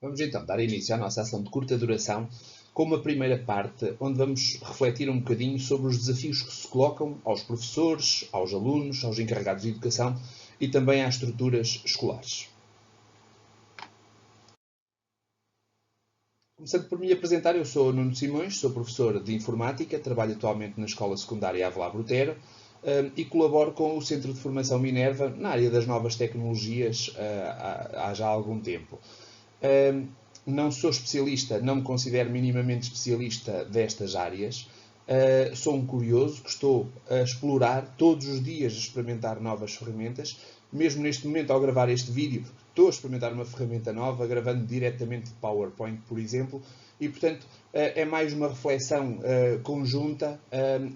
Vamos então dar início à nossa ação de curta duração com uma primeira parte onde vamos refletir um bocadinho sobre os desafios que se colocam aos professores, aos alunos, aos encarregados de educação e também às estruturas escolares. Começando por me apresentar, eu sou Nuno Simões, sou professor de Informática, trabalho atualmente na Escola Secundária Avelar Brotero e colaboro com o Centro de Formação Minerva na área das novas tecnologias há já algum tempo. Não sou especialista, não me considero minimamente especialista destas áreas. Sou um curioso que estou a explorar todos os dias, a experimentar novas ferramentas. Mesmo neste momento, ao gravar este vídeo, estou a experimentar uma ferramenta nova, gravando diretamente de PowerPoint, por exemplo, e, portanto, é mais uma reflexão conjunta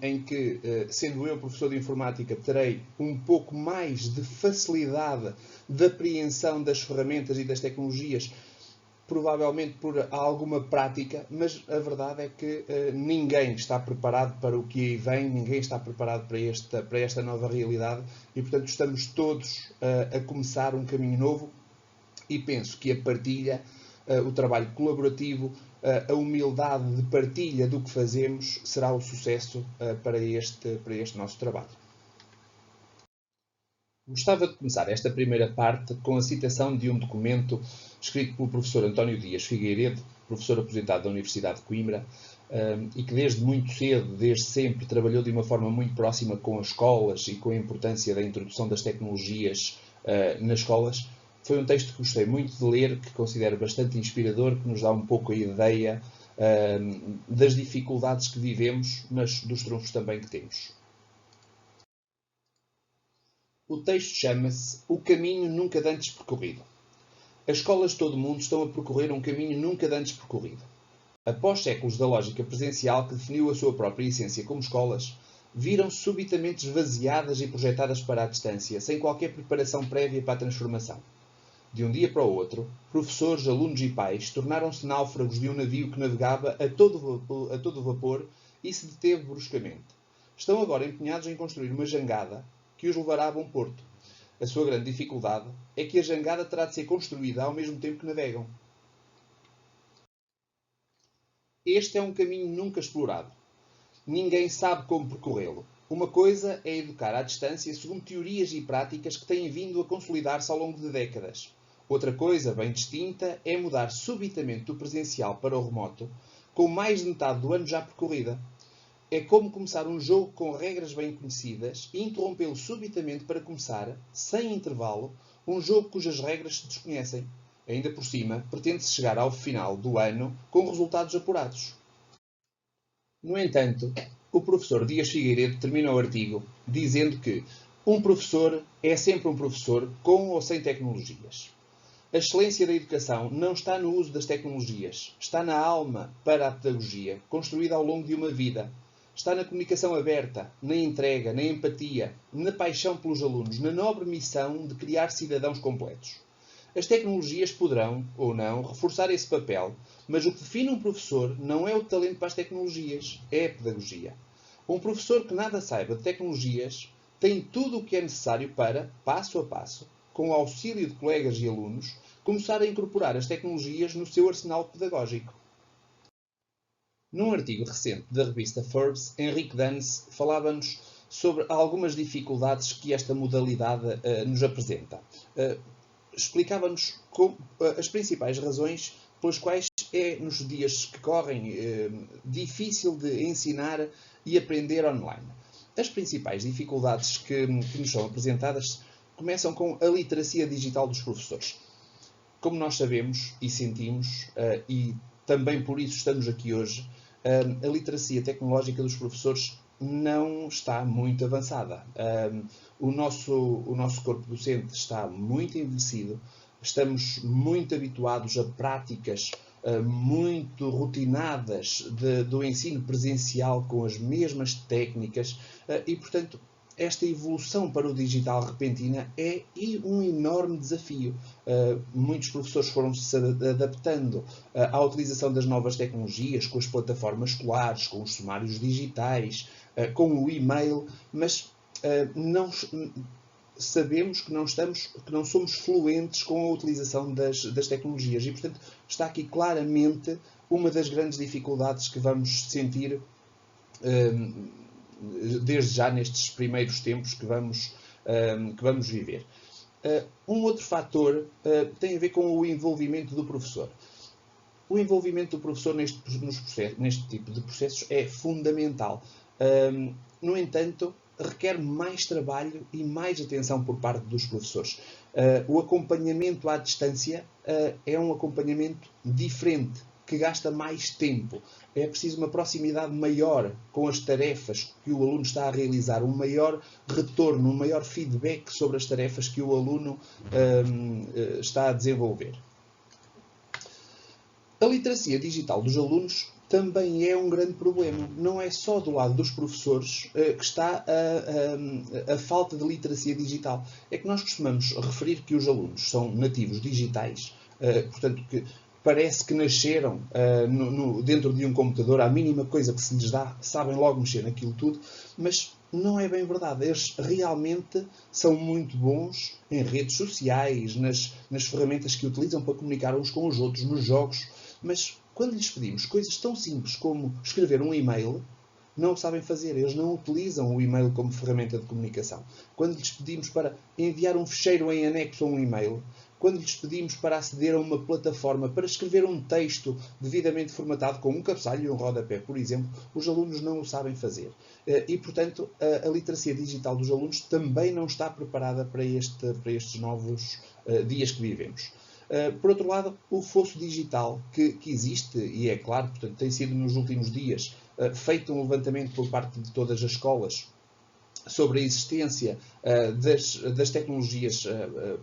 em que, sendo eu professor de informática, terei um pouco mais de facilidade de apreensão das ferramentas e das tecnologias, provavelmente por alguma prática, mas a verdade é que ninguém está preparado para o que aí vem, ninguém está preparado para esta nova realidade e, portanto, estamos todos a começar um caminho novo e penso que a partilha, o trabalho colaborativo, a humildade de partilha do que fazemos será o sucesso para este nosso trabalho. Gostava de começar esta primeira parte com a citação de um documento escrito pelo professor António Dias Figueiredo, professor aposentado da Universidade de Coimbra, e que desde muito cedo, desde sempre, trabalhou de uma forma muito próxima com as escolas e com a importância da introdução das tecnologias nas escolas. Foi um texto que gostei muito de ler, que considero bastante inspirador, que nos dá um pouco a ideia das dificuldades que vivemos, mas dos trunfos também que temos. O texto chama-se O Caminho Nunca Dantes Percorrido. As escolas de todo o mundo estão a percorrer um caminho nunca dantes percorrido. Após séculos da lógica presencial que definiu a sua própria essência como escolas, viram-se subitamente esvaziadas e projetadas para a distância, sem qualquer preparação prévia para a transformação. De um dia para o outro, professores, alunos e pais tornaram-se náufragos de um navio que navegava a todo vapor e se deteve bruscamente. Estão agora empenhados em construir uma jangada que os levará a bom porto. A sua grande dificuldade é que a jangada terá de ser construída ao mesmo tempo que navegam. Este é um caminho nunca explorado. Ninguém sabe como percorrê-lo. Uma coisa é educar à distância segundo teorias e práticas que têm vindo a consolidar-se ao longo de décadas. Outra coisa, bem distinta, é mudar subitamente do presencial para o remoto, com mais de metade do ano já percorrida. É como começar um jogo com regras bem conhecidas e interrompê-lo subitamente para começar, sem intervalo, um jogo cujas regras se desconhecem. Ainda por cima, pretende-se chegar ao final do ano com resultados apurados. No entanto, o professor Dias Figueiredo termina o artigo dizendo que um professor é sempre um professor com ou sem tecnologias. A excelência da educação não está no uso das tecnologias, está na alma para a pedagogia, construída ao longo de uma vida. Está na comunicação aberta, na entrega, na empatia, na paixão pelos alunos, na nobre missão de criar cidadãos completos. As tecnologias poderão, ou não, reforçar esse papel, mas o que define um professor não é o talento para as tecnologias, é a pedagogia. Um professor que nada saiba de tecnologias tem tudo o que é necessário para, passo a passo, com o auxílio de colegas e alunos, começar a incorporar as tecnologias no seu arsenal pedagógico. Num artigo recente da revista Forbes, Henrique Dannes falava-nos sobre algumas dificuldades que esta modalidade nos apresenta. Explicava-nos as principais razões pelas quais é, nos dias que correm, difícil de ensinar e aprender online. As principais dificuldades que nos são apresentadas começam com a literacia digital dos professores. Como nós sabemos e sentimos, e também por isso estamos aqui hoje, a literacia tecnológica dos professores não está muito avançada. O nosso corpo docente está muito envelhecido, estamos muito habituados a práticas muito rotinadas do ensino presencial com as mesmas técnicas e, portanto, esta evolução para o digital repentina é um enorme desafio. Muitos professores foram-se adaptando à utilização das novas tecnologias, com as plataformas escolares, com os sumários digitais, com o e-mail, mas sabemos que não somos fluentes com a utilização das tecnologias e, portanto, está aqui claramente uma das grandes dificuldades que vamos sentir desde já nestes primeiros tempos que vamos viver. Um outro fator tem a ver com o envolvimento do professor. O envolvimento do professor neste tipo de processos é fundamental. No entanto, requer mais trabalho e mais atenção por parte dos professores. O acompanhamento à distância é um acompanhamento diferente, que gasta mais tempo. É preciso uma proximidade maior com as tarefas que o aluno está a realizar, um maior retorno, um maior feedback sobre as tarefas que o aluno está a desenvolver. A literacia digital dos alunos também é um grande problema. Não é só do lado dos professores que está a falta de literacia digital. É que nós costumamos referir que os alunos são nativos digitais, portanto, que parece que nasceram dentro de um computador, à mínima coisa que se lhes dá, sabem logo mexer naquilo tudo, mas não é bem verdade. Eles realmente são muito bons em redes sociais, nas ferramentas que utilizam para comunicar uns com os outros, nos jogos, mas quando lhes pedimos coisas tão simples como escrever um e-mail, não o sabem fazer. Eles não utilizam o e-mail como ferramenta de comunicação. Quando lhes pedimos para enviar um ficheiro em anexo a um e-mail, quando lhes pedimos para aceder a uma plataforma para escrever um texto devidamente formatado com um cabeçalho e um rodapé, por exemplo, os alunos não o sabem fazer. E, portanto, a literacia digital dos alunos também não está preparada para estes novos dias que vivemos. Por outro lado, o fosso digital que existe, e é claro, portanto, tem sido nos últimos dias feito um levantamento por parte de todas as escolas sobre a existência das tecnologias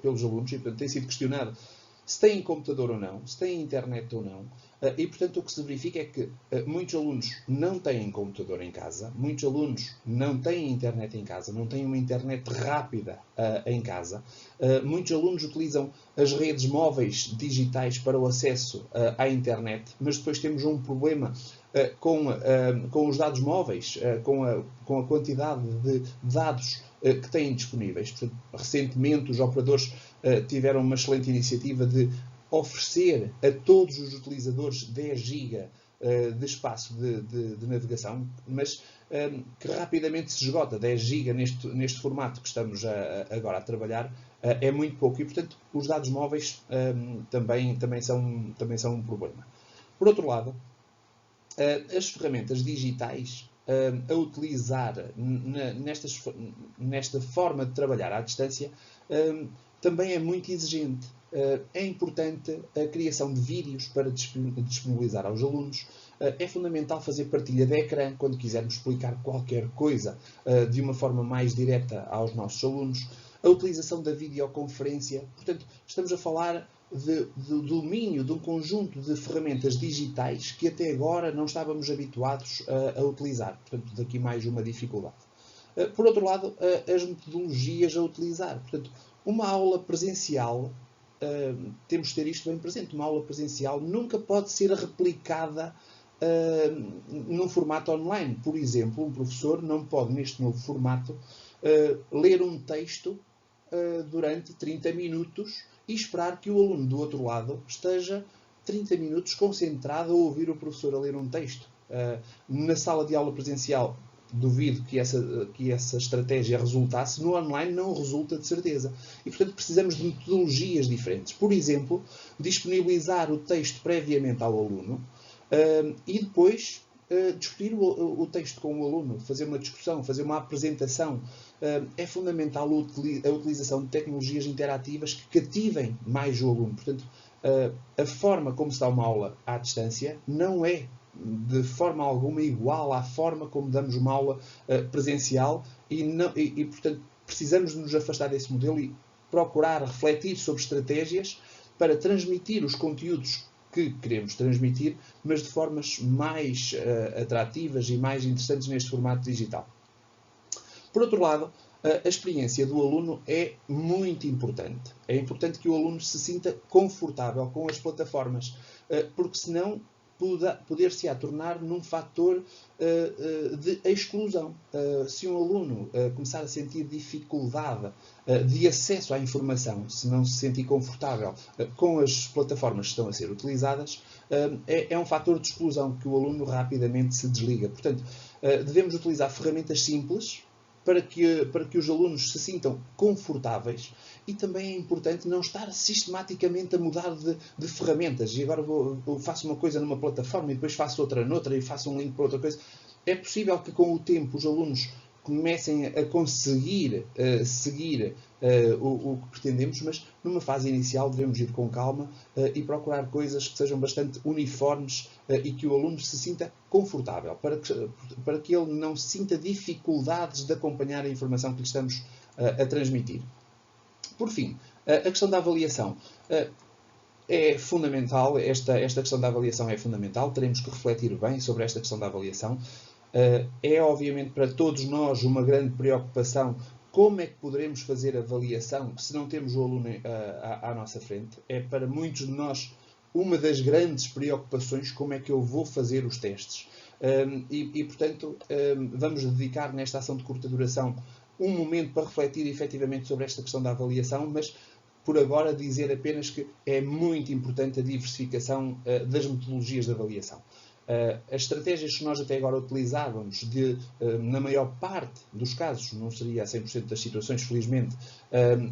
pelos alunos, e portanto tem sido questionado se têm computador ou não, se têm internet ou não, e portanto o que se verifica é que muitos alunos não têm computador em casa, muitos alunos não têm internet em casa, não têm uma internet rápida em casa, muitos alunos utilizam as redes móveis digitais para o acesso à internet, mas depois temos um problema com os dados móveis, com a quantidade de dados que têm disponíveis. Portanto, recentemente os operadores tiveram uma excelente iniciativa de oferecer a todos os utilizadores 10 GB de espaço de navegação, mas que rapidamente se esgota. 10 GB neste formato que estamos agora a trabalhar é muito pouco e, portanto, os dados móveis também são um problema. Por outro lado, as ferramentas digitais a utilizar nesta forma de trabalhar à distância também é muito exigente. É importante a criação de vídeos para disponibilizar aos alunos. É fundamental fazer partilha de ecrã quando quisermos explicar qualquer coisa de uma forma mais direta aos nossos alunos. A utilização da videoconferência. Portanto, estamos a falar do domínio de um conjunto de ferramentas digitais que até agora não estávamos habituados a utilizar. Portanto, daqui mais uma dificuldade. Por outro lado, as metodologias a utilizar. Portanto, uma aula presencial, temos de ter isto bem presente, uma aula presencial nunca pode ser replicada num formato online. Por exemplo, um professor não pode, neste novo formato, ler um texto durante 30 minutos e esperar que o aluno do outro lado esteja 30 minutos concentrado a ouvir o professor a ler um texto. Na sala de aula presencial, duvido que essa estratégia resultasse. No online não resulta de certeza. E, portanto, precisamos de metodologias diferentes. Por exemplo, disponibilizar o texto previamente ao aluno e depois discutir o texto com o aluno, fazer uma discussão, fazer uma apresentação. É fundamental a utilização de tecnologias interativas que cativem mais o aluno. Portanto, a forma como se dá uma aula à distância não é de forma alguma igual à forma como damos uma aula presencial e, portanto, precisamos de nos afastar desse modelo e procurar refletir sobre estratégias para transmitir os conteúdos que queremos transmitir, mas de formas mais atrativas e mais interessantes neste formato digital. Por outro lado, a experiência do aluno é muito importante. É importante que o aluno se sinta confortável com as plataformas, porque senão poder-se-á tornar num fator de exclusão. Se um aluno começar a sentir dificuldade de acesso à informação, se não se sentir confortável com as plataformas que estão a ser utilizadas, é um fator de exclusão que o aluno rapidamente se desliga. Portanto, devemos utilizar ferramentas simples para que os alunos se sintam confortáveis, e também é importante não estar sistematicamente a mudar de ferramentas. E agora faço uma coisa numa plataforma e depois faço outra noutra e faço um link para outra coisa. É possível que com o tempo os alunos comecem a conseguir seguir o que pretendemos, mas numa fase inicial devemos ir com calma e procurar coisas que sejam bastante uniformes e que o aluno se sinta confortável, para que ele não sinta dificuldades de acompanhar a informação que lhe estamos a transmitir. Por fim, a questão da avaliação. É fundamental, esta questão da avaliação é fundamental, teremos que refletir bem sobre esta questão da avaliação. É obviamente para todos nós uma grande preocupação como é que poderemos fazer avaliação se não temos o aluno à nossa frente. É para muitos de nós uma das grandes preocupações, como é que eu vou fazer os testes. Portanto, vamos dedicar nesta ação de curta duração um momento para refletir efetivamente sobre esta questão da avaliação, mas por agora dizer apenas que é muito importante a diversificação das metodologias de avaliação. As estratégias que nós até agora utilizávamos, na maior parte dos casos, não seria a 100% das situações, felizmente,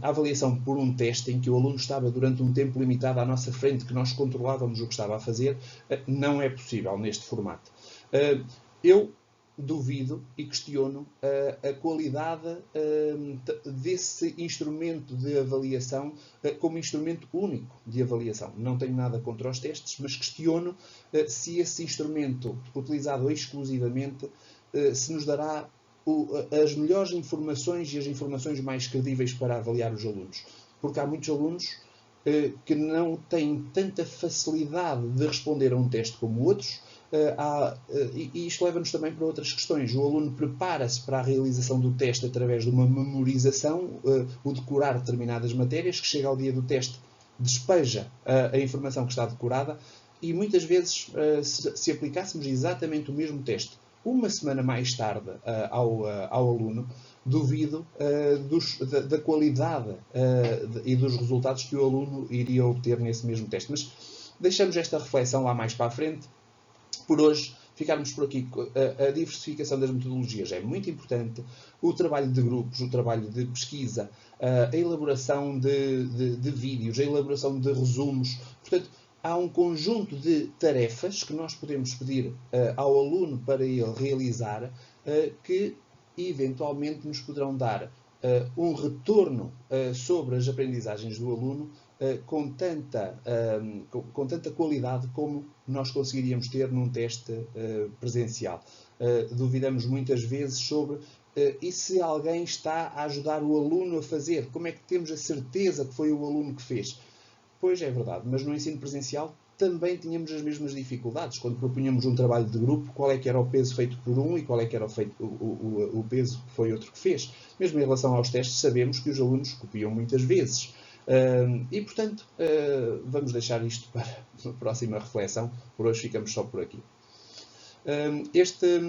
a avaliação por um teste em que o aluno estava durante um tempo limitado à nossa frente, que nós controlávamos o que estava a fazer, não é possível neste formato. Eu duvido e questiono a qualidade desse instrumento de avaliação como instrumento único de avaliação. Não tenho nada contra os testes, mas questiono se esse instrumento utilizado exclusivamente se nos dará as melhores informações e as informações mais credíveis para avaliar os alunos. Porque há muitos alunos que não têm tanta facilidade de responder a um teste como outros, e isto leva-nos também para outras questões. O aluno prepara-se para a realização do teste através de uma memorização, o decorar determinadas matérias, que chega ao dia do teste, despeja a informação que está decorada, e muitas vezes, se aplicássemos exatamente o mesmo teste uma semana mais tarde ao aluno, duvido da qualidade e dos resultados que o aluno iria obter nesse mesmo teste. Mas deixamos esta reflexão lá mais para a frente. Por hoje, ficarmos por aqui. A diversificação das metodologias é muito importante. O trabalho de grupos, o trabalho de pesquisa, a elaboração de vídeos, a elaboração de resumos. Portanto, há um conjunto de tarefas que nós podemos pedir ao aluno para ele realizar que, eventualmente, nos poderão dar um retorno sobre as aprendizagens do aluno com tanta qualidade como nós conseguiríamos ter num teste presencial. Duvidamos muitas vezes sobre e se alguém está a ajudar o aluno a fazer, como é que temos a certeza que foi o aluno que fez? Pois é verdade, mas no ensino presencial também tínhamos as mesmas dificuldades. Quando propunhamos um trabalho de grupo, qual é que era o peso feito por um e qual é que era o peso que foi outro que fez. Mesmo em relação aos testes, sabemos que os alunos copiam muitas vezes. E, portanto, vamos deixar isto para a próxima reflexão. Por hoje ficamos só por aqui. Este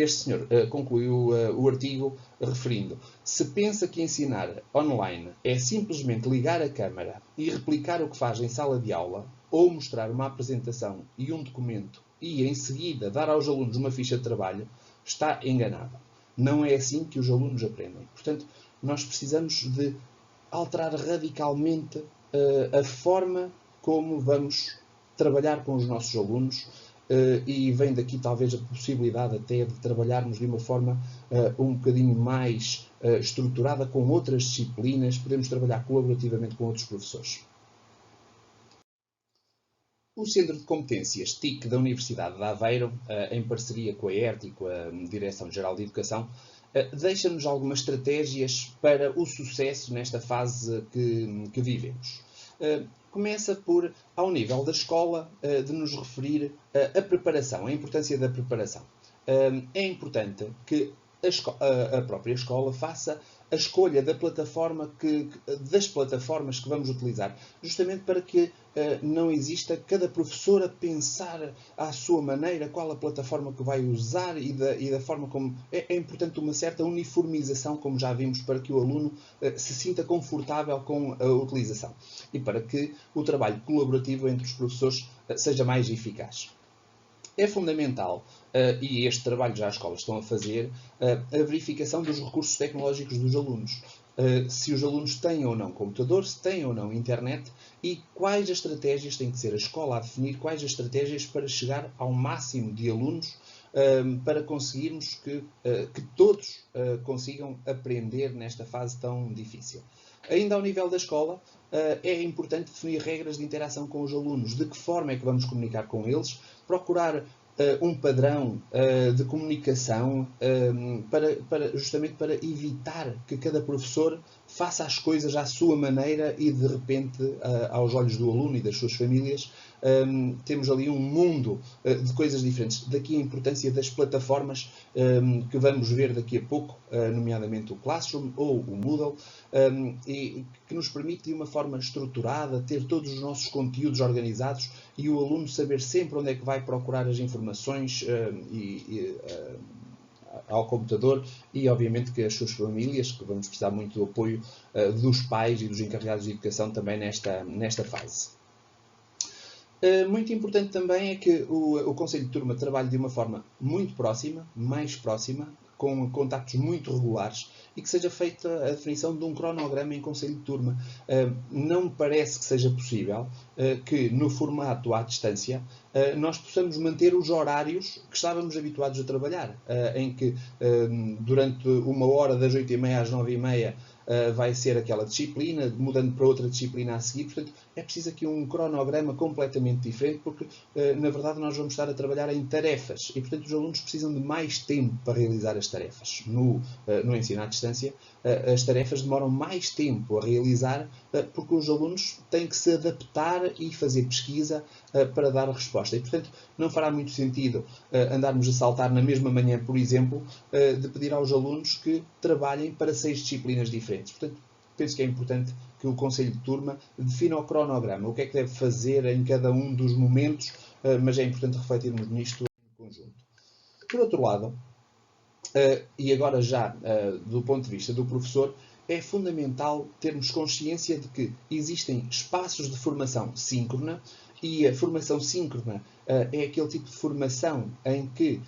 senhor concluiu o artigo referindo: se pensa que ensinar online é simplesmente ligar a câmara e replicar o que faz em sala de aula, ou mostrar uma apresentação e um documento e, em seguida, dar aos alunos uma ficha de trabalho, está enganado. Não é assim que os alunos aprendem. Portanto, nós precisamos de alterar radicalmente a forma como vamos trabalhar com os nossos alunos, e vem daqui talvez a possibilidade até de trabalharmos de uma forma um bocadinho mais estruturada com outras disciplinas, podemos trabalhar colaborativamente com outros professores. O Centro de Competências TIC da Universidade de Aveiro, em parceria com a ERT e com a Direção-Geral de Educação, deixa-nos algumas estratégias para o sucesso nesta fase que vivemos. Começa por, ao nível da escola, de nos referir a preparação, a importância da preparação. É importante que a própria escola faça a escolha da plataforma das plataformas que vamos utilizar, justamente para que não exista cada professor a pensar à sua maneira qual a plataforma que vai usar e da forma como... É importante uma certa uniformização, como já vimos, para que o aluno se sinta confortável com a utilização e para que o trabalho colaborativo entre os professores seja mais eficaz. É fundamental, e este trabalho já as escolas estão a fazer, a verificação dos recursos tecnológicos dos alunos. Se os alunos têm ou não computador, se têm ou não internet e quais as estratégias tem que ser a escola a definir, quais as estratégias para chegar ao máximo de alunos para conseguirmos que todos consigam aprender nesta fase tão difícil. Ainda ao nível da escola, é importante definir regras de interação com os alunos, de que forma é que vamos comunicar com eles, procurar um padrão de comunicação justamente para evitar que cada professor faça as coisas à sua maneira e, de repente, aos olhos do aluno e das suas famílias, temos ali um mundo de coisas diferentes. Daqui a importância das plataformas que vamos ver daqui a pouco, nomeadamente o Classroom ou o Moodle, e que nos permite, de uma forma estruturada, ter todos os nossos conteúdos organizados e o aluno saber sempre onde é que vai procurar as informações ao computador e, obviamente, que as suas famílias, que vamos precisar muito do apoio dos pais e dos encarregados de educação também nesta fase. Muito importante também é que o Conselho de Turma trabalhe de uma forma muito próxima, mais próxima, com contactos muito regulares e que seja feita a definição de um cronograma em Conselho de Turma. Não me parece que seja possível que, no formato à distância, nós possamos manter os horários que estávamos habituados a trabalhar, em que durante uma hora das 8h30 às 9h30 vai ser aquela disciplina, mudando para outra disciplina a seguir. Portanto, é preciso aqui um cronograma completamente diferente, porque, na verdade, nós vamos estar a trabalhar em tarefas e, portanto, os alunos precisam de mais tempo para realizar as tarefas. No ensino à distância, as tarefas demoram mais tempo a realizar, porque os alunos têm que se adaptar e fazer pesquisa para dar a resposta. E, portanto, não fará muito sentido andarmos a saltar na mesma manhã, por exemplo, de pedir aos alunos que trabalhem para 6 disciplinas diferentes. Portanto, penso que é importante que o Conselho de Turma defina o cronograma, o que é que deve fazer em cada um dos momentos, mas é importante refletirmos nisto em conjunto. Por outro lado, e agora já do ponto de vista do professor, é fundamental termos consciência de que existem espaços de formação síncrona e a formação síncrona é aquele tipo de formação em que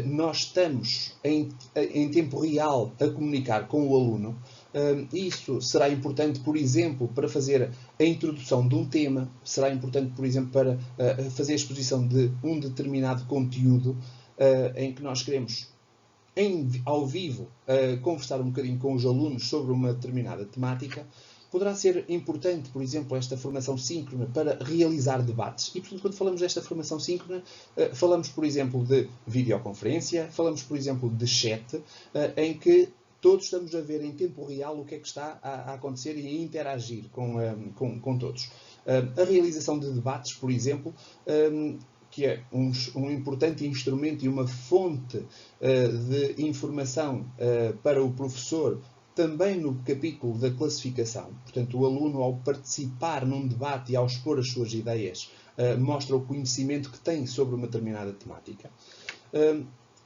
nós estamos em tempo real a comunicar com o aluno. Isso será importante, por exemplo, para fazer a introdução de um tema, será importante, por exemplo, para fazer a exposição de um determinado conteúdo em que nós queremos, ao vivo, conversar um bocadinho com os alunos sobre uma determinada temática. Poderá ser importante, por exemplo, esta formação síncrona para realizar debates. E, portanto, quando falamos desta formação síncrona, falamos, por exemplo, de videoconferência, falamos, por exemplo, de chat, em que todos estamos a ver em tempo real o que é que está a acontecer e a interagir com todos. A realização de debates, por exemplo, que é um importante instrumento e uma fonte de informação para o professor, também no capítulo da classificação. Portanto, o aluno, ao participar num debate e ao expor as suas ideias, mostra o conhecimento que tem sobre uma determinada temática.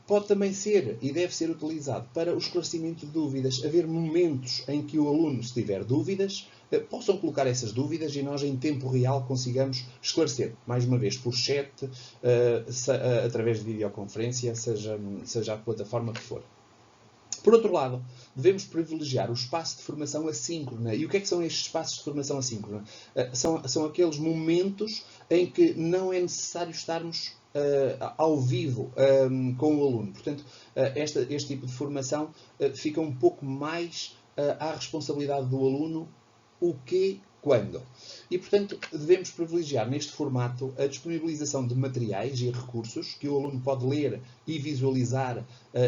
Pode também ser e deve ser utilizado para o esclarecimento de dúvidas. Haver momentos em que o aluno, se tiver dúvidas, possam colocar essas dúvidas e nós, em tempo real, consigamos esclarecer. Mais uma vez, por chat, através de videoconferência, seja a plataforma que for. Por outro lado, devemos privilegiar o espaço de formação assíncrona. E o que é que são estes espaços de formação assíncrona? São aqueles momentos em que não é necessário estarmos ao vivo com o aluno. Portanto, este tipo de formação fica um pouco mais à responsabilidade do aluno, o que, quando. E, portanto, devemos privilegiar neste formato a disponibilização de materiais e recursos que o aluno pode ler e visualizar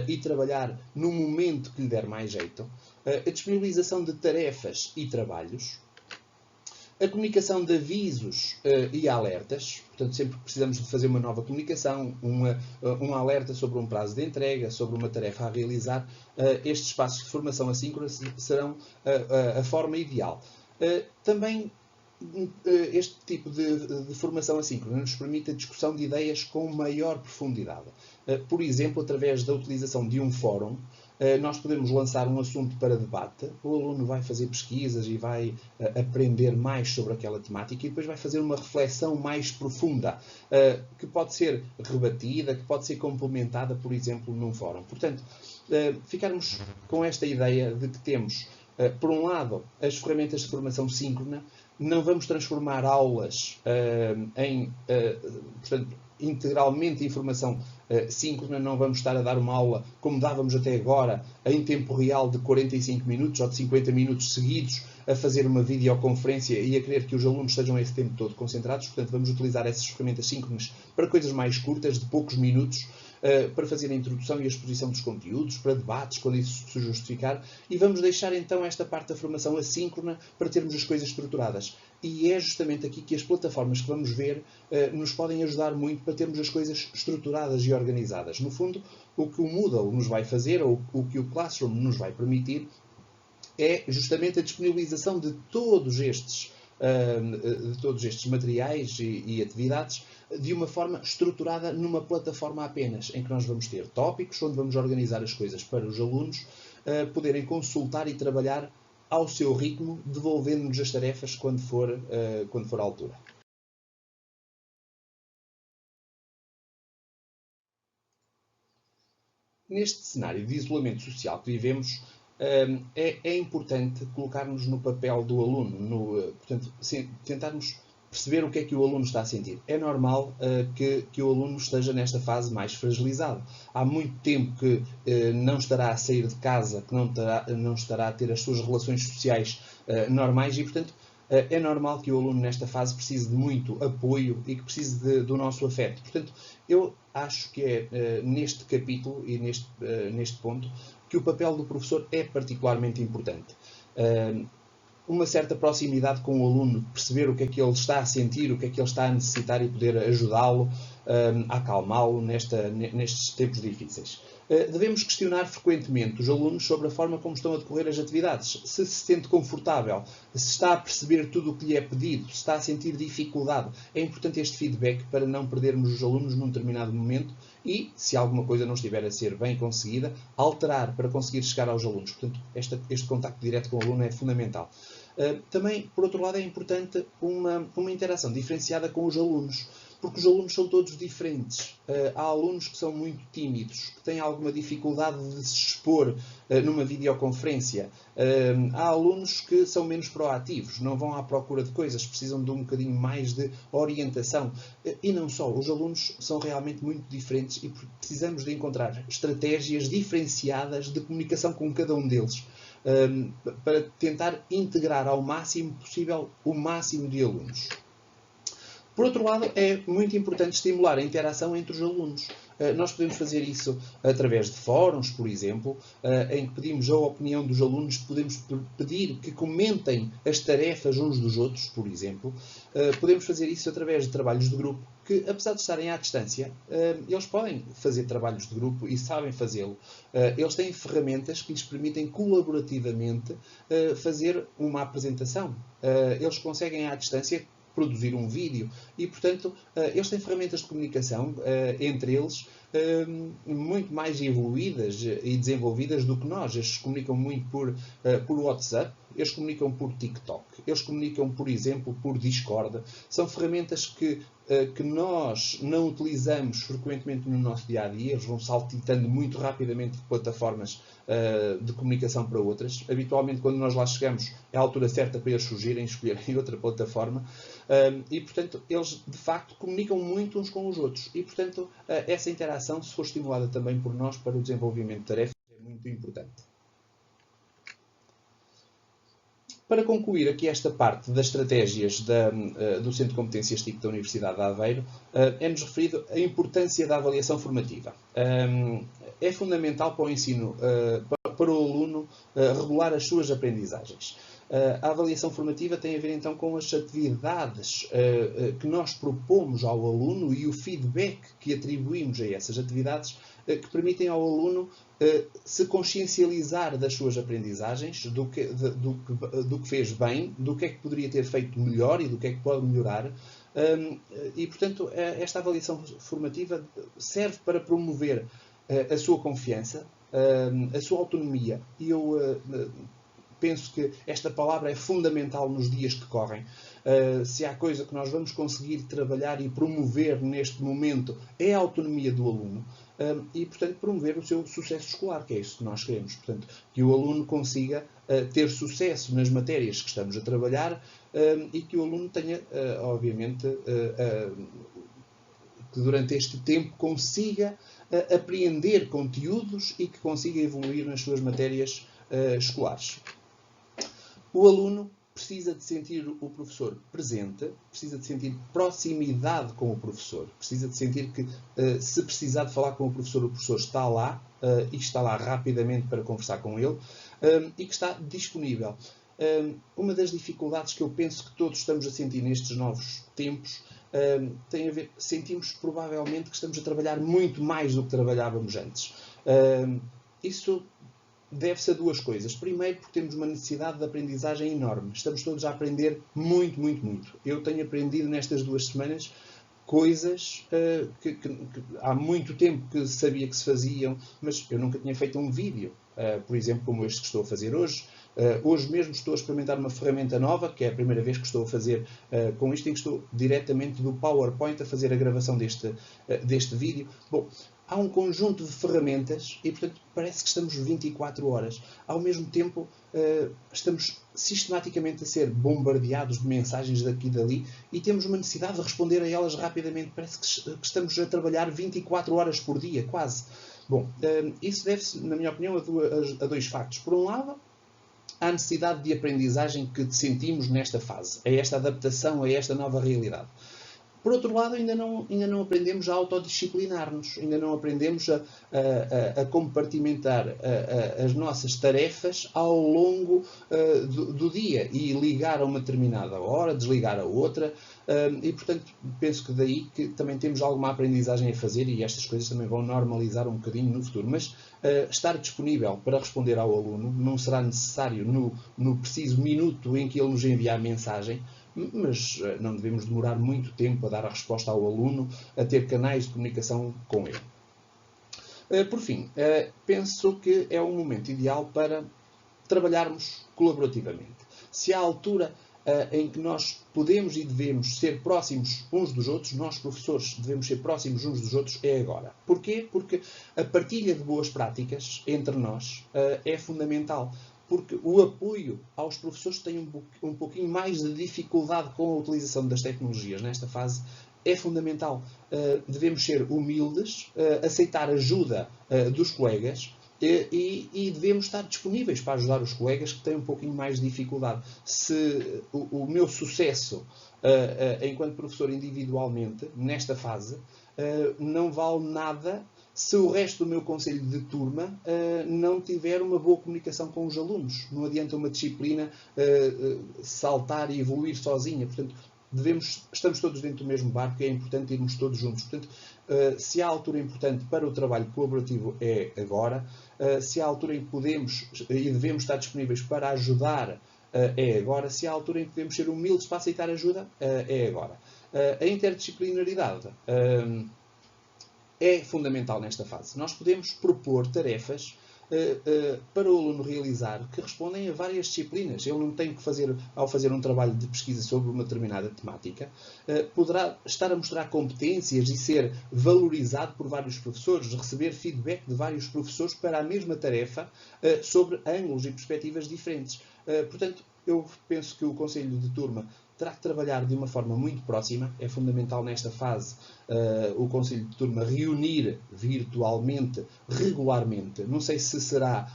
e trabalhar no momento que lhe der mais jeito, a disponibilização de tarefas e trabalhos, A comunicação de avisos e alertas, portanto, sempre que precisamos de fazer uma nova comunicação, um alerta sobre um prazo de entrega, sobre uma tarefa a realizar, estes espaços de formação assíncrona serão a forma ideal. Também este tipo de formação assíncrona nos permite a discussão de ideias com maior profundidade. Por exemplo, através da utilização de um fórum, nós podemos lançar um assunto para debate, o aluno vai fazer pesquisas e vai aprender mais sobre aquela temática e depois vai fazer uma reflexão mais profunda, que pode ser rebatida, que pode ser complementada, por exemplo, num fórum. Portanto, ficarmos com esta ideia de que temos, por um lado, as ferramentas de formação síncrona, não vamos transformar aulas portanto, integralmente em formação síncrona, não vamos estar a dar uma aula como dávamos até agora, em tempo real de 45 minutos ou de 50 minutos seguidos, a fazer uma videoconferência e a querer que os alunos estejam esse tempo todo concentrados. Portanto, vamos utilizar essas ferramentas síncronas para coisas mais curtas, de poucos minutos, para fazer a introdução e a exposição dos conteúdos, para debates, quando isso se justificar, e vamos deixar então esta parte da formação assíncrona para termos as coisas estruturadas. E é justamente aqui que as plataformas que vamos ver nos podem ajudar muito para termos as coisas estruturadas e organizadas. No fundo, o que o Moodle nos vai fazer, ou o que o Classroom nos vai permitir, é justamente a disponibilização de todos estes materiais e atividades de uma forma estruturada numa plataforma apenas, em que nós vamos ter tópicos, onde vamos organizar as coisas para os alunos poderem consultar e trabalhar ao seu ritmo, devolvendo-nos as tarefas quando for a altura. Neste cenário de isolamento social que vivemos, é importante colocar-nos no papel do aluno, portanto, tentarmos perceber o que é que o aluno está a sentir. É normal que o aluno esteja nesta fase mais fragilizado. Há muito tempo que não estará a sair de casa, que não estará a ter as suas relações sociais normais e, portanto, é normal que o aluno nesta fase precise de muito apoio e que precise do nosso afeto. Portanto, eu acho que é neste capítulo e neste ponto que o papel do professor é particularmente importante. Uma certa proximidade com o aluno, perceber o que é que ele está a sentir, o que é que ele está a necessitar e poder ajudá-lo, a acalmá-lo nestes tempos difíceis. Devemos questionar frequentemente os alunos sobre a forma como estão a decorrer as atividades, se sente confortável, se está a perceber tudo o que lhe é pedido, se está a sentir dificuldade. É importante este feedback para não perdermos os alunos num determinado momento e, se alguma coisa não estiver a ser bem conseguida, alterar para conseguir chegar aos alunos. Portanto, este contacto direto com o aluno é fundamental. Também, por outro lado, é importante uma interação diferenciada com os alunos, porque os alunos são todos diferentes. Há alunos que são muito tímidos, que têm alguma dificuldade de se expor numa videoconferência. Há alunos que são menos proativos, não vão à procura de coisas, precisam de um bocadinho mais de orientação. E não só, os alunos são realmente muito diferentes e precisamos de encontrar estratégias diferenciadas de comunicação com cada um deles, para tentar integrar ao máximo possível o máximo de alunos. Por outro lado, é muito importante estimular a interação entre os alunos. Nós podemos fazer isso através de fóruns, por exemplo, em que pedimos a opinião dos alunos, podemos pedir que comentem as tarefas uns dos outros, por exemplo. Podemos fazer isso através de trabalhos de grupo, que apesar de estarem à distância, eles podem fazer trabalhos de grupo e sabem fazê-lo. Eles têm ferramentas que lhes permitem colaborativamente fazer uma apresentação. Eles conseguem à distância produzir um vídeo e, portanto, eles têm ferramentas de comunicação entre eles muito mais evoluídas e desenvolvidas do que nós. Eles comunicam muito por WhatsApp, eles comunicam por TikTok, eles comunicam, por exemplo, por Discord. São ferramentas que nós não utilizamos frequentemente no nosso dia-a-dia. Eles vão saltitando muito rapidamente de plataformas de comunicação para outras. Habitualmente, quando nós lá chegamos, é a altura certa para eles surgirem e escolherem outra plataforma. E, portanto, eles, de facto, comunicam muito uns com os outros. E, portanto, essa interação, se for estimulada também por nós para o desenvolvimento de tarefas, é muito importante. Para concluir aqui esta parte das estratégias do Centro de Competências TIC da Universidade de Aveiro, é-nos referido a importância da avaliação formativa. É fundamental para o ensino, para o aluno regular as suas aprendizagens. A avaliação formativa tem a ver então com as atividades que nós propomos ao aluno e o feedback que atribuímos a essas atividades que permitem ao aluno se consciencializar das suas aprendizagens, do que fez bem, do que é que poderia ter feito melhor e do que é que pode melhorar. E, portanto, esta avaliação formativa serve para promover a sua confiança, a sua autonomia. E eu penso que esta palavra é fundamental nos dias que correm. Se há coisa que nós vamos conseguir trabalhar e promover neste momento é a autonomia do aluno e, portanto, promover o seu sucesso escolar, que é isso que nós queremos. Portanto, que o aluno consiga ter sucesso nas matérias que estamos a trabalhar e que o aluno tenha, obviamente, que durante este tempo consiga apreender conteúdos e que consiga evoluir nas suas matérias escolares. O aluno precisa de sentir o professor presente, precisa de sentir proximidade com o professor, precisa de sentir que, se precisar de falar com o professor está lá e está lá rapidamente para conversar com ele e que está disponível. Uma das dificuldades que eu penso que todos estamos a sentir nestes novos tempos tem a ver, sentimos provavelmente que estamos a trabalhar muito mais do que trabalhávamos antes. Isso deve-se a duas coisas. Primeiro, porque temos uma necessidade de aprendizagem enorme. Estamos todos a aprender muito, muito, muito. Eu tenho aprendido nestas 2 semanas coisas que há muito tempo que sabia que se faziam, mas eu nunca tinha feito um vídeo, por exemplo, como este que estou a fazer hoje. Hoje mesmo estou a experimentar uma ferramenta nova, que é a primeira vez que estou a fazer com isto, em que estou diretamente do PowerPoint a fazer a gravação deste vídeo. Bom, há um conjunto de ferramentas e, portanto, parece que estamos 24 horas. Ao mesmo tempo, estamos sistematicamente a ser bombardeados de mensagens daqui e dali e temos uma necessidade de responder a elas rapidamente. Parece que estamos a trabalhar 24 horas por dia, quase. Bom, isso deve-se, na minha opinião, a 2 factos. Por um lado, à necessidade de aprendizagem que sentimos nesta fase, a esta adaptação, a esta nova realidade. Por outro lado, ainda não aprendemos a autodisciplinar-nos, ainda não aprendemos a compartimentar as nossas tarefas ao longo do dia e ligar a uma determinada hora, desligar a outra. E, portanto, penso que daí que também temos alguma aprendizagem a fazer e estas coisas também vão normalizar um bocadinho no futuro. Mas estar disponível para responder ao aluno não será necessário no preciso minuto em que ele nos enviar mensagem, mas não devemos demorar muito tempo a dar a resposta ao aluno, a ter canais de comunicação com ele. Por fim, penso que é um momento ideal para trabalharmos colaborativamente. Se há altura em que nós podemos e devemos ser próximos uns dos outros, nós professores devemos ser próximos uns dos outros, é agora. Porquê? Porque a partilha de boas práticas entre nós é fundamental. Porque o apoio aos professores que têm um pouquinho mais de dificuldade com a utilização das tecnologias nesta fase é fundamental. Devemos ser humildes, aceitar ajuda dos colegas e devemos estar disponíveis para ajudar os colegas que têm um pouquinho mais de dificuldade. Se o meu sucesso enquanto professor individualmente, nesta fase, não vale nada se o resto do meu conselho de turma não tiver uma boa comunicação com os alunos. Não adianta uma disciplina saltar e evoluir sozinha. Portanto, estamos todos dentro do mesmo barco e é importante irmos todos juntos. Portanto, se há altura importante para o trabalho colaborativo é agora. Se há altura em que podemos e devemos estar disponíveis para ajudar é agora. Se há altura em que devemos ser humildes para aceitar ajuda é agora. A interdisciplinaridade é fundamental nesta fase. Nós podemos propor tarefas para o aluno realizar que respondem a várias disciplinas. Ele não tem que fazer, ao fazer um trabalho de pesquisa sobre uma determinada temática, poderá estar a mostrar competências e ser valorizado por vários professores, receber feedback de vários professores para a mesma tarefa sobre ângulos e perspectivas diferentes. Portanto, eu penso que o Conselho de Turma terá que trabalhar de uma forma muito próxima. É fundamental nesta fase o Conselho de Turma reunir virtualmente, regularmente. Não sei se será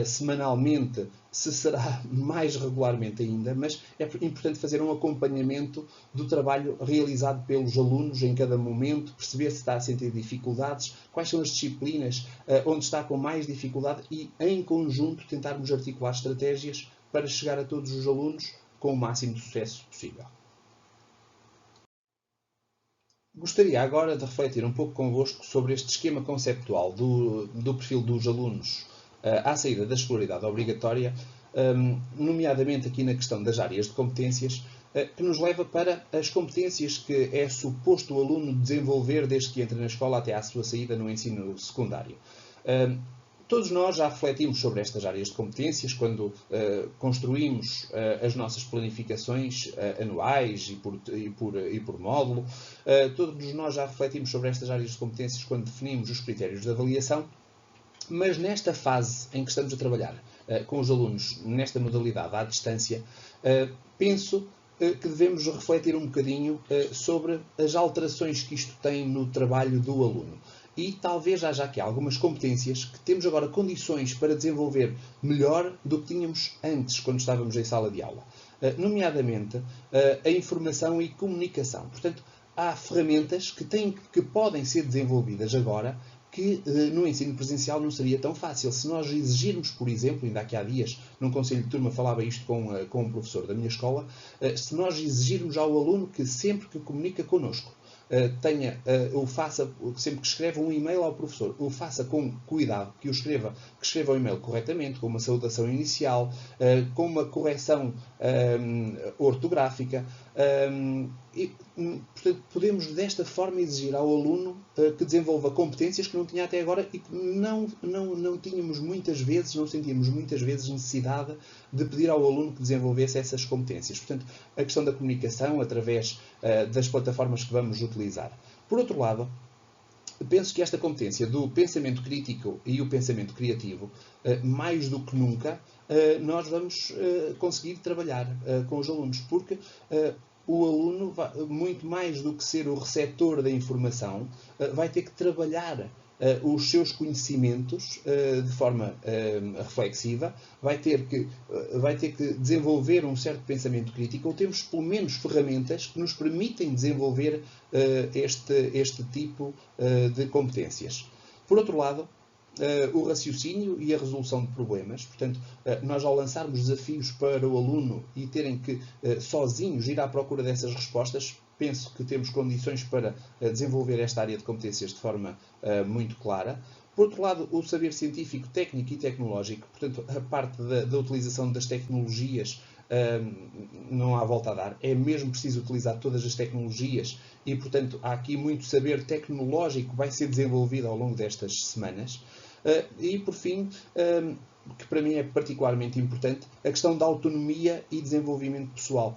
semanalmente, se será mais regularmente ainda, mas é importante fazer um acompanhamento do trabalho realizado pelos alunos em cada momento, perceber se está a sentir dificuldades, quais são as disciplinas onde está com mais dificuldade e, em conjunto, tentarmos articular estratégias para chegar a todos os alunos com o máximo de sucesso possível. Gostaria agora de refletir um pouco convosco sobre este esquema conceptual do perfil dos alunos à saída da escolaridade obrigatória, nomeadamente aqui na questão das áreas de competências, que nos leva para as competências que é suposto o aluno desenvolver desde que entra na escola até à sua saída no ensino secundário. Todos nós já refletimos sobre estas áreas de competências quando construímos as nossas planificações anuais e por módulo. Todos nós já refletimos sobre estas áreas de competências quando definimos os critérios de avaliação. Mas nesta fase em que estamos a trabalhar com os alunos, nesta modalidade à distância, penso que devemos refletir um bocadinho sobre as alterações que isto tem no trabalho do aluno. E talvez haja aqui algumas competências que temos agora condições para desenvolver melhor do que tínhamos antes, quando estávamos em sala de aula. Nomeadamente, a informação e comunicação. Portanto, há ferramentas que podem ser desenvolvidas agora que no ensino presencial não seria tão fácil. Se nós exigirmos, por exemplo, ainda aqui há dias, num conselho de turma falava isto com um professor da minha escola, se nós exigirmos ao aluno que sempre que comunica connosco, sempre que escreva um e-mail ao professor, o faça com cuidado, que escreva o e-mail corretamente, com uma saudação inicial, com uma correção ortográfica. Portanto, podemos desta forma exigir ao aluno que desenvolva competências que não tinha até agora e que não tínhamos muitas vezes, não sentíamos muitas vezes necessidade de pedir ao aluno que desenvolvesse essas competências. Portanto, a questão da comunicação através das plataformas que vamos utilizar. Por outro lado, penso que esta competência do pensamento crítico e o pensamento criativo, mais do que nunca, nós vamos conseguir trabalhar com os alunos, porque o aluno, muito mais do que ser o receptor da informação, vai ter que trabalhar os seus conhecimentos de forma reflexiva, vai ter que desenvolver um certo pensamento crítico, ou temos pelo menos ferramentas que nos permitem desenvolver este tipo de competências. Por outro lado, o raciocínio e a resolução de problemas. Portanto, nós ao lançarmos desafios para o aluno e terem que sozinhos ir à procura dessas respostas, penso que temos condições para desenvolver esta área de competências de forma muito clara. Por outro lado, o saber científico, técnico e tecnológico, portanto, a parte da utilização das tecnologias, não há volta a dar. É mesmo preciso utilizar todas as tecnologias e, portanto, há aqui muito saber tecnológico que vai ser desenvolvido ao longo destas semanas. E, por fim, que para mim é particularmente importante, a questão da autonomia e desenvolvimento pessoal.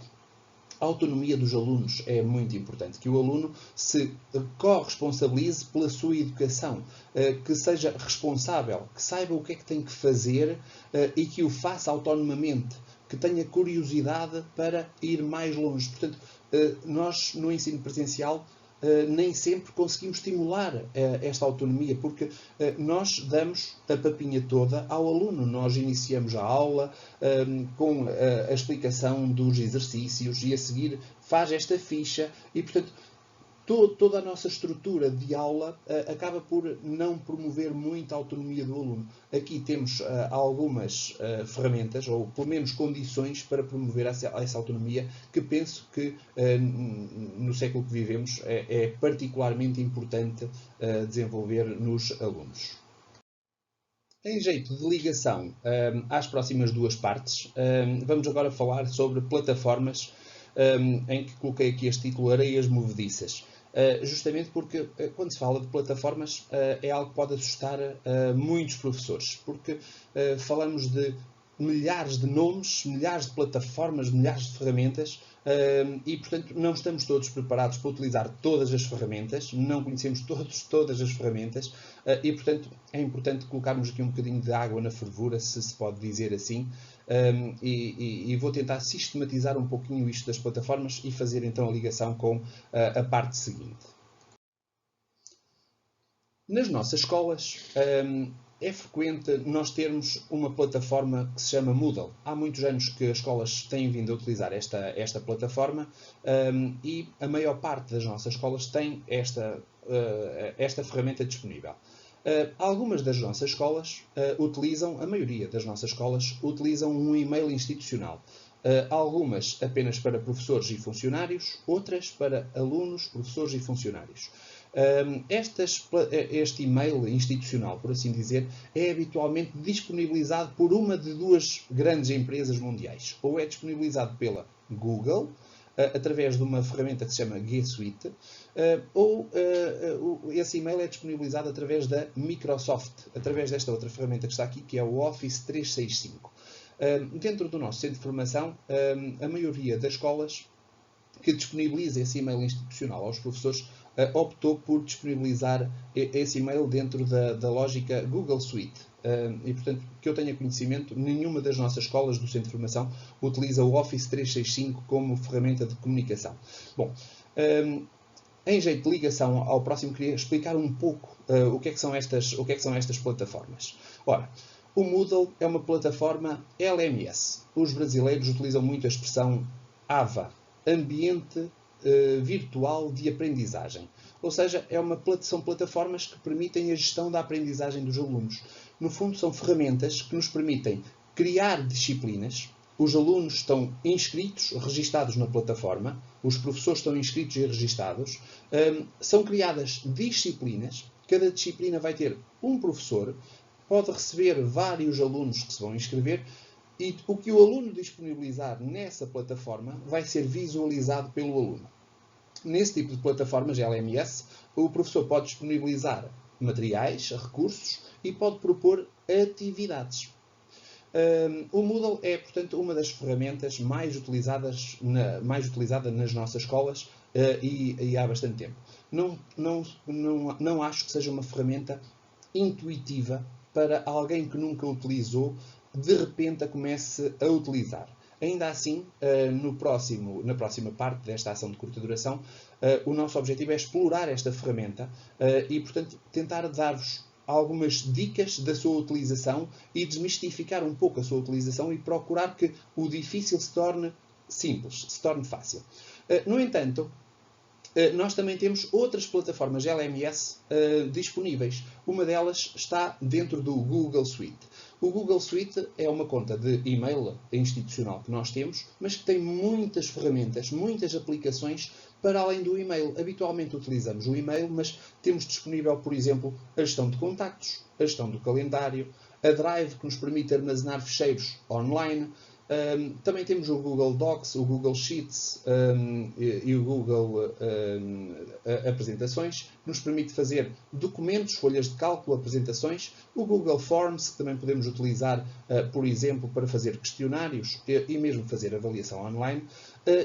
A autonomia dos alunos é muito importante, que o aluno se corresponsabilize pela sua educação, que seja responsável, que saiba o que é que tem que fazer e que o faça autonomamente, que tenha curiosidade para ir mais longe. Portanto, nós no ensino presencial nem sempre conseguimos estimular esta autonomia, porque nós damos a papinha toda ao aluno. Nós iniciamos a aula com a explicação dos exercícios e a seguir faz esta ficha e, portanto, toda a nossa estrutura de aula acaba por não promover muito a autonomia do aluno. Aqui temos algumas ferramentas, ou pelo menos condições, para promover essa autonomia, que penso que no século que vivemos é particularmente importante desenvolver nos alunos. Em jeito de ligação às próximas duas partes, vamos agora falar sobre plataformas, em que coloquei aqui este título Areias Movediças. Justamente porque quando se fala de plataformas é algo que pode assustar muitos professores, porque falamos de milhares de nomes, milhares de plataformas, milhares de ferramentas e, portanto, não estamos todos preparados para utilizar todas as ferramentas, não conhecemos todas as ferramentas e, portanto, é importante colocarmos aqui um bocadinho de água na fervura, se se pode dizer assim, e vou tentar sistematizar um pouquinho isto das plataformas e fazer então a ligação com a parte seguinte. Nas nossas escolas é frequente nós termos uma plataforma que se chama Moodle. Há muitos anos que as escolas têm vindo a utilizar esta plataforma e a maior parte das nossas escolas tem esta ferramenta disponível. Algumas das nossas escolas a maioria das nossas escolas utilizam um e-mail institucional. Algumas apenas para professores e funcionários, outras para alunos, professores e funcionários. Este e-mail institucional, por assim dizer, é habitualmente disponibilizado por uma de duas grandes empresas mundiais. Ou é disponibilizado pela Google, através de uma ferramenta que se chama G Suite, ou esse e-mail é disponibilizado através da Microsoft, através desta outra ferramenta que está aqui, que é o Office 365. Dentro do nosso centro de formação, a maioria das escolas que disponibiliza esse e-mail institucional aos professores optou por disponibilizar esse e-mail dentro da lógica Google Suite. E, portanto, que eu tenha conhecimento, nenhuma das nossas escolas do centro de formação utiliza o Office 365 como ferramenta de comunicação. Bom, em jeito de ligação ao próximo, queria explicar um pouco o que é que são estas plataformas. Ora, o Moodle é uma plataforma LMS. Os brasileiros utilizam muito a expressão AVA, Ambiente Virtual de Aprendizagem. Ou seja, são plataformas que permitem a gestão da aprendizagem dos alunos. No fundo, são ferramentas que nos permitem criar disciplinas. Os alunos estão inscritos, registados na plataforma, os professores estão inscritos e registados. São criadas disciplinas, cada disciplina vai ter um professor, pode receber vários alunos que se vão inscrever e o que o aluno disponibilizar nessa plataforma vai ser visualizado pelo aluno. Nesse tipo de plataformas LMS, o professor pode disponibilizar materiais, recursos e pode propor atividades. O Moodle é, portanto, uma das ferramentas mais utilizada nas nossas escolas e há bastante tempo. Não acho que seja uma ferramenta intuitiva para alguém que nunca utilizou, de repente a comece a utilizar. Ainda assim, na próxima parte desta ação de curta duração, o nosso objetivo é explorar esta ferramenta e, portanto, tentar dar-vos algumas dicas da sua utilização e desmistificar um pouco a sua utilização e procurar que o difícil se torne simples, se torne fácil. No entanto, nós também temos outras plataformas LMS disponíveis. Uma delas está dentro do Google Suite. O Google Suite é uma conta de e-mail institucional que nós temos, mas que tem muitas ferramentas, muitas aplicações para além do e-mail. Habitualmente utilizamos o e-mail, mas temos disponível, por exemplo, a gestão de contactos, a gestão do calendário, a Drive, que nos permite armazenar ficheiros online. Também temos o Google Docs, o Google Sheets e o Google Apresentações, que nos permite fazer documentos, folhas de cálculo, apresentações. O Google Forms, que também podemos utilizar, por exemplo, para fazer questionários e mesmo fazer avaliação online.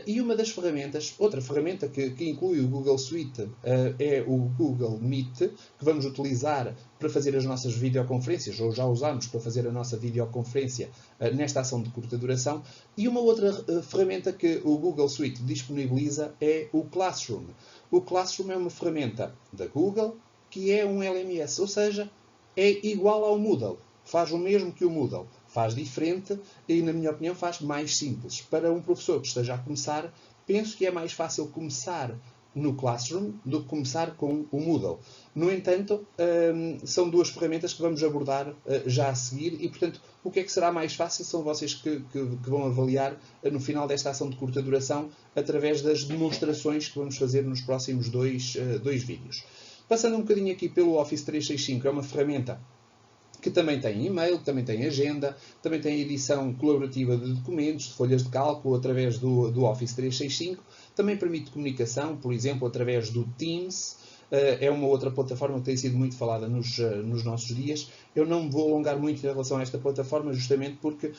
E uma das ferramentas, outra ferramenta que inclui o Google Suite é o Google Meet, que vamos utilizar para fazer as nossas videoconferências, ou já usamos para fazer a nossa videoconferência nesta ação de curta duração. E uma outra ferramenta que o Google Suite disponibiliza é o Classroom. O Classroom é uma ferramenta da Google que é um LMS, ou seja, é igual ao Moodle, faz o mesmo que o Moodle. Faz diferente e, na minha opinião, faz mais simples. Para um professor que esteja a começar, penso que é mais fácil começar no Classroom do que começar com o Moodle. No entanto, são duas ferramentas que vamos abordar já a seguir e, portanto, o que é que será mais fácil são vocês que vão avaliar no final desta ação de curta duração através das demonstrações que vamos fazer nos próximos dois vídeos. Passando um bocadinho aqui pelo Office 365, é uma ferramenta que também tem e-mail, também tem agenda, também tem edição colaborativa de documentos, de folhas de cálculo através do Office 365, também permite comunicação, por exemplo, através do Teams. É uma outra plataforma que tem sido muito falada nos nossos dias. Eu não me vou alongar muito em relação a esta plataforma, justamente porque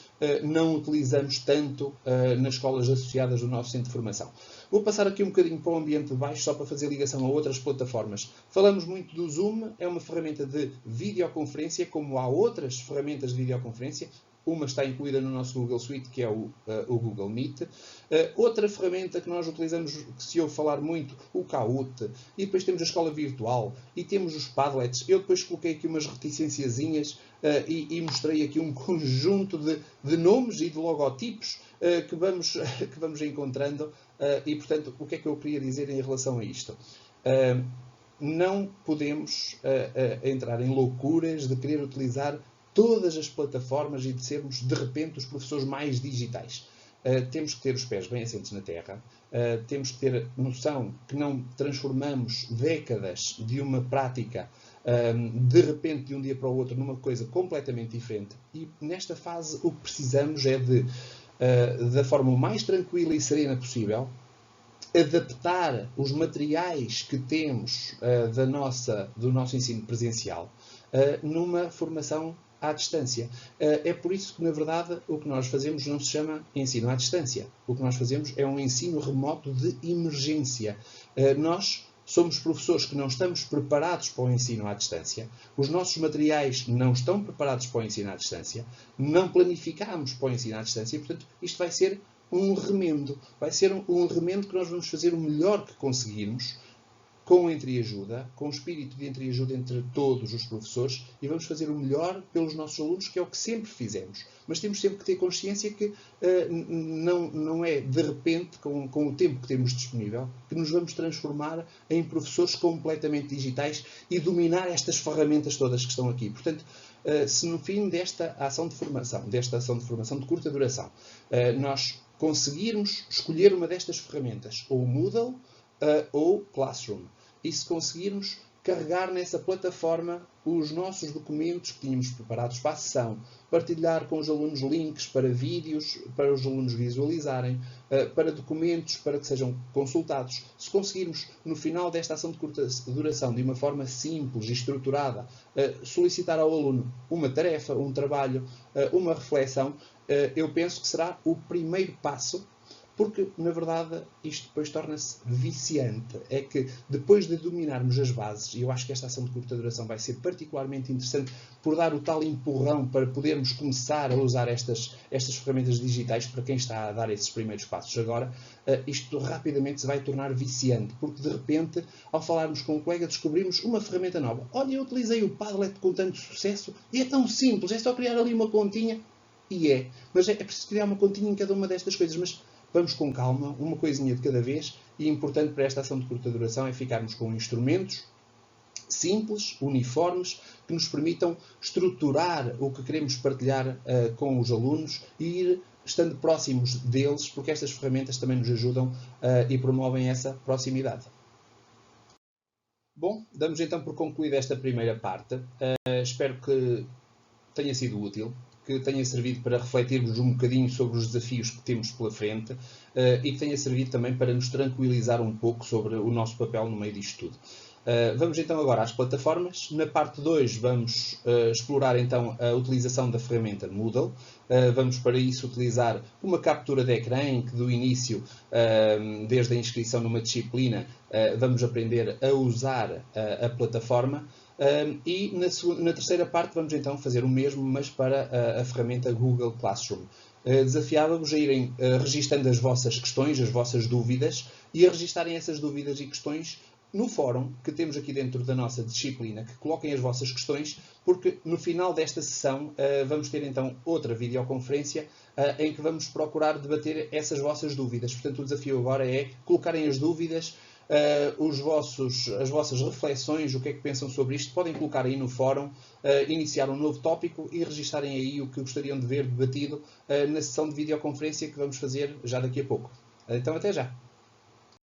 não utilizamos tanto nas escolas associadas do nosso centro de formação. Vou passar aqui um bocadinho para o ambiente de baixo, só para fazer ligação a outras plataformas. Falamos muito do Zoom, é uma ferramenta de videoconferência, como há outras ferramentas de videoconferência. Uma está incluída no nosso Google Suite, que é o Google Meet. Outra ferramenta que nós utilizamos, que se ouve falar muito, o Kahoot. E depois temos a escola virtual. E temos os Padlets. Eu depois coloquei aqui umas reticenciazinhas e mostrei aqui um conjunto de nomes e de logotipos que vamos encontrando. E, portanto, o que é que eu queria dizer em relação a isto? não podemos entrar em loucuras de querer utilizar todas as plataformas e de sermos, de repente, os professores mais digitais. Temos que ter os pés bem assentes na terra, temos que ter noção que não transformamos décadas de uma prática, de repente, de um dia para o outro, numa coisa completamente diferente. E nesta fase o que precisamos é de, da forma mais tranquila e serena possível, adaptar os materiais que temos do nosso ensino presencial numa formação à distância. É por isso que, na verdade, o que nós fazemos não se chama ensino à distância. O que nós fazemos é um ensino remoto de emergência. Nós somos professores que não estamos preparados para o ensino à distância. Os nossos materiais não estão preparados para o ensino à distância. Não planificámos para o ensino à distância. E, portanto, isto vai ser um remendo. Vai ser um remendo que nós vamos fazer o melhor que conseguirmos, com entreajuda, com o espírito de entreajuda entre todos os professores, e vamos fazer o melhor pelos nossos alunos, que é o que sempre fizemos. Mas temos sempre que ter consciência que não é de repente, com o tempo que temos disponível, que nos vamos transformar em professores completamente digitais e dominar estas ferramentas todas que estão aqui. Portanto, se no fim desta ação de formação de curta duração, nós conseguirmos escolher uma destas ferramentas, ou Moodle ou Classroom, e se conseguirmos carregar nessa plataforma os nossos documentos que tínhamos preparados para a sessão, partilhar com os alunos links para vídeos, para os alunos visualizarem, para documentos, para que sejam consultados. Se conseguirmos, no final desta ação de curta duração, de uma forma simples e estruturada, solicitar ao aluno uma tarefa, um trabalho, uma reflexão, eu penso que será o primeiro passo. Porque, na verdade, isto depois torna-se viciante. É que, depois de dominarmos as bases, e eu acho que esta ação de curta duração vai ser particularmente interessante por dar o tal empurrão para podermos começar a usar estas ferramentas digitais para quem está a dar esses primeiros passos agora, isto rapidamente se vai tornar viciante. Porque, de repente, ao falarmos com um colega, descobrimos uma ferramenta nova. Olha, eu utilizei o Padlet com tanto sucesso e é tão simples, é só criar ali uma continha. E é. Mas é preciso criar uma continha em cada uma destas coisas. Mas vamos com calma, uma coisinha de cada vez, e importante para esta ação de curta duração é ficarmos com instrumentos simples, uniformes, que nos permitam estruturar o que queremos partilhar com os alunos e ir estando próximos deles, porque estas ferramentas também nos ajudam e promovem essa proximidade. Bom, damos então por concluída esta primeira parte. Espero que tenha sido útil, que tenha servido para refletirmos um bocadinho sobre os desafios que temos pela frente e que tenha servido também para nos tranquilizar um pouco sobre o nosso papel no meio disto tudo. Vamos então agora às plataformas. Na parte 2 vamos explorar então a utilização da ferramenta Moodle. Vamos para isso utilizar uma captura de ecrã em que do início, desde a inscrição numa disciplina, vamos aprender a usar a plataforma. E na terceira parte vamos então fazer o mesmo, mas para a ferramenta Google Classroom. Desafiava-vos a irem registando as vossas questões, as vossas dúvidas, e a registarem essas dúvidas e questões no fórum que temos aqui dentro da nossa disciplina, que coloquem as vossas questões, porque no final desta sessão vamos ter então outra videoconferência em que vamos procurar debater essas vossas dúvidas. Portanto, o desafio agora é colocarem as dúvidas, as vossas reflexões, o que é que pensam sobre isto, podem colocar aí no fórum, iniciar um novo tópico e registarem aí o que gostariam de ver debatido na sessão de videoconferência que vamos fazer já daqui a pouco. Então, até já!